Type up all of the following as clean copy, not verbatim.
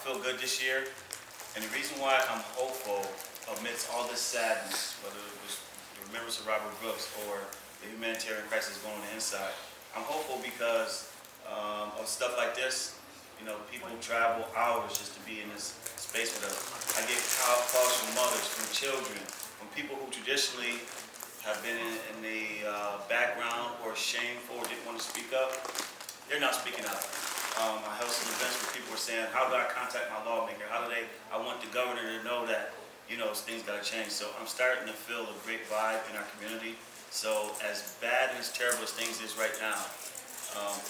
feel good this year, and the reason why I'm hopeful amidst all this sadness, whether it was the remembrance of Robert Brooks or the humanitarian crisis going on the inside, I'm hopeful because of stuff like this. You know, people travel hours just to be in this space with us. I get calls from mothers, from children, from people who traditionally have been in the background or shameful or didn't want to speak up. They're not speaking out. I held some events where people were saying, how do I contact my lawmaker? I want the governor to know that, you know, things got to change. So I'm starting to feel a great vibe in our community. So as bad and as terrible as things is right now,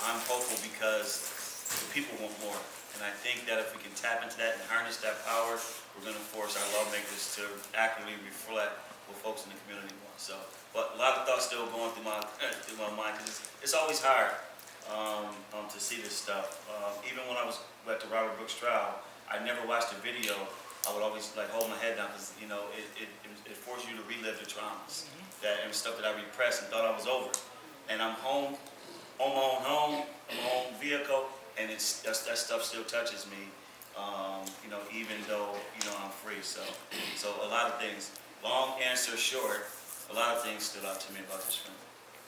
I'm hopeful because the people want more. And I think that if we can tap into that and harness that power, we're going to force our lawmakers to accurately reflect what folks in the community want. So, but a lot of thoughts still going through my mind because it's always hard to see this stuff. Even when I was at the Robert Brooks trial, I never watched a video. I would always like hold my head down because you know it forced you to relive the traumas that and stuff that I repressed and thought I was over. And I'm home, on my own home, in my own vehicle, and that stuff still touches me. You know, even though you know I'm free. So a lot of things. Long answer short, a lot of things stood out to me about this film.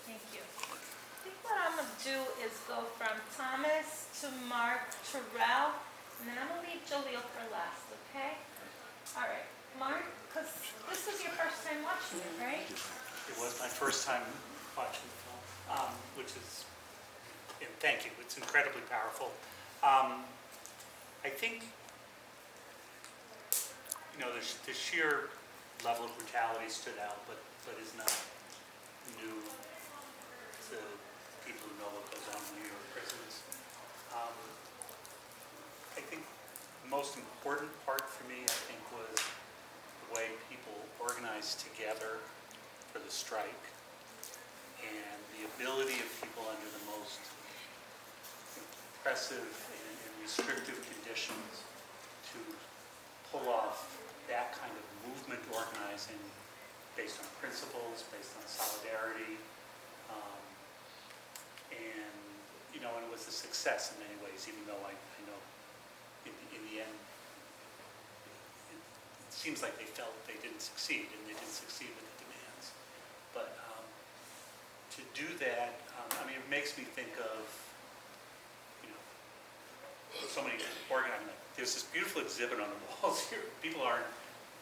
Thank you. I think what I'm going to do is go from Thomas to Mark to Ralph, and then I'm going to leave Jaleel for last, okay? All right, Mark, because this was your first time watching it, right? It was my first time watching the film, which is, and thank you, it's incredibly powerful. I think, you know, the sheer level of brutality stood out, but is not new to people who know what goes on in New York prisons. I think the most important part for me, I think, was the way people organized together for the strike and the ability of people under the most oppressive and restrictive conditions to pull off that kind of movement organizing based on principles, based on solidarity, and you know, and it was a success in many ways. Even though I know in the end, it seems like they felt they didn't succeed, and they didn't succeed with the demands. But to do that, I mean, it makes me think of you know so many organizing. There's this beautiful exhibit on the walls here. People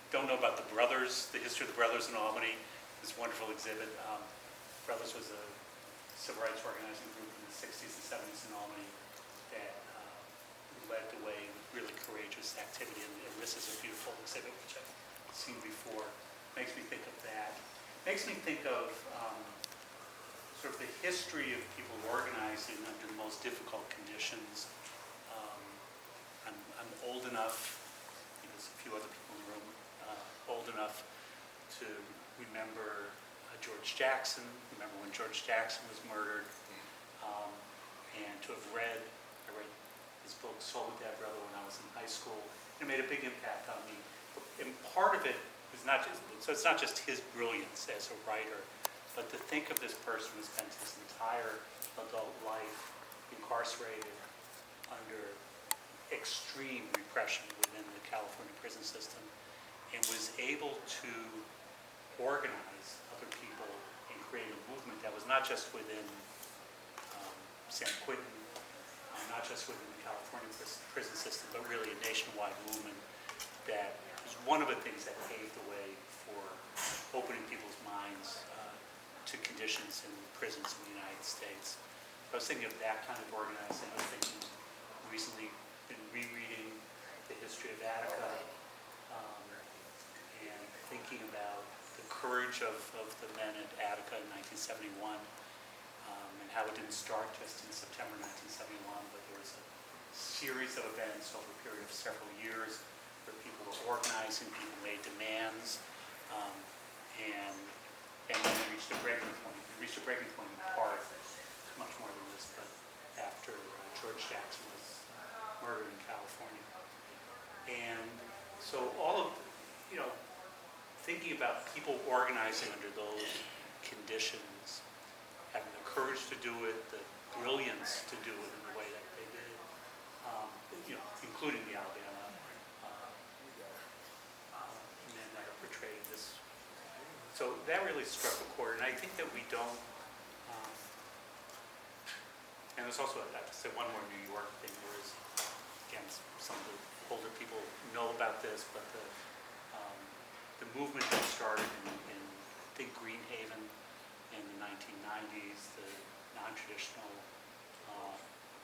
don't know about the Brothers, the history of the Brothers in Albany. This wonderful exhibit. Brothers was a civil rights organizing group in the 60s and 70s in Albany that led the way with really courageous activity. And this is a beautiful exhibit, which I've seen before. Makes me think of that. Makes me think of sort of the history of people organizing under the most difficult conditions. I'm old enough, there's a few other people in the room, old enough to remember George Jackson, remember when George Jackson was murdered, and to have read his book, Soul with That Brother, when I was in high school. It made a big impact on me. And part of it is not just, so it's not just his brilliance as a writer, but to think of this person who spent his entire adult life incarcerated under extreme repression within the California prison system, and was able to organize other people and create a movement that was not just within San Quentin, not just within the California prison system, but really a nationwide movement that was one of the things that paved the way for opening people's minds to conditions in prisons in the United States. I was thinking of that kind of organizing. I was thinking recently been rereading the history of Attica and thinking about the courage of the men at Attica in 1971 and how it didn't start just in September 1971, but there was a series of events over a period of several years where people were organizing, people made demands, and then reached a breaking point. We reached a breaking point in part, much more than this, but after George Jackson was murdered in California. And so all of, you know, thinking about people organizing under those conditions, having the courage to do it, the brilliance to do it in the way that they did, you know, including the Alabama So that really struck a chord, and I think that we don't, um, and there's also, I have to say, one more New York thing. There is, again, some of the older people know about this, but the movement that started in I think Greenhaven in the 1990s, the non-traditional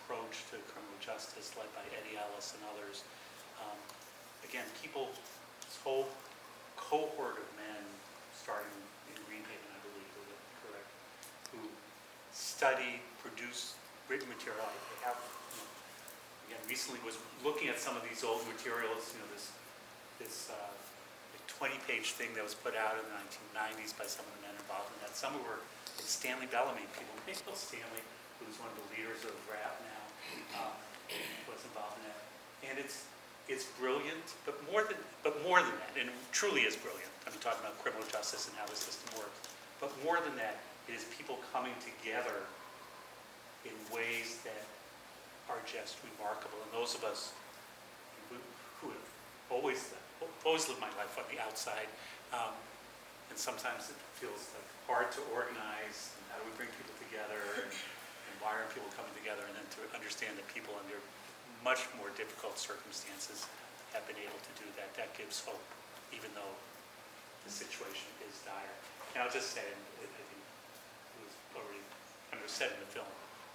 approach to criminal justice led by Eddie Ellis and others. Again, people, this whole cohort of men starting in Greenhaven, I believe, is that correct, who study, produce written material. I have, again, recently was looking at some of these old materials, this 20-page thing that was put out in the 1990s by some of the men involved in that. Some were Stanley Bellamy, people may know Stanley, who's one of the leaders of rap now, was involved in that. And it's brilliant, but more than that, and it truly is brilliant. I mean, talking about criminal justice and how the system works. But more than that, it is people coming together in ways that are just remarkable. And those of us who have always lived my life on the outside, and sometimes it feels like hard to organize. And how do we bring people together? And why aren't people coming together? And then to understand that people under much more difficult circumstances have been able to do that. That gives hope, even though the situation is dire. And I'll just say, and I think it was already kind of said in the film,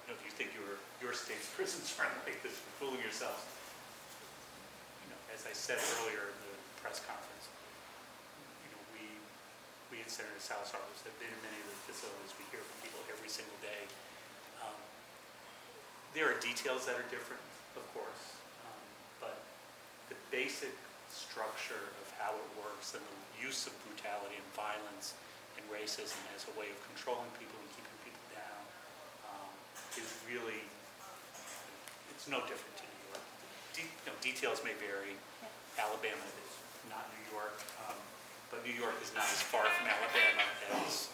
if you think your state's prisons are like this, you're fooling yourselves. As I said earlier in the press conference, we at Senator Salazar have been in many of the facilities. We hear from people every single day. There are details that are different, of course, but the basic structure of how it works and the use of brutality and violence and racism as a way of controlling people and keeping people down is really, it's no different to New York. Details may vary. Alabama is not New York, but New York is not as far from Alabama as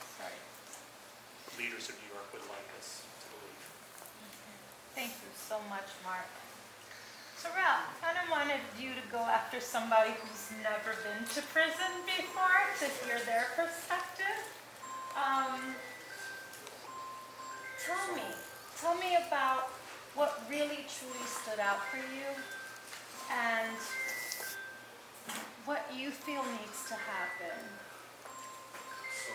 leaders of New York would like us to believe. Thank you so much, Mark. Terrell, I kind of wanted you to go after somebody who's never been to prison before to hear their perspective. Tell me about what really truly stood out for you and what you feel needs to happen. So,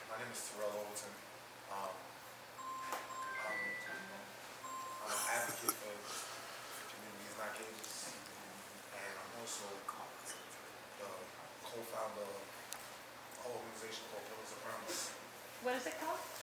my name is Terrell Overton. I'm an advocate of communities not cages, and I'm also the co-founder of an organization called Pillars of Promise. What is it called?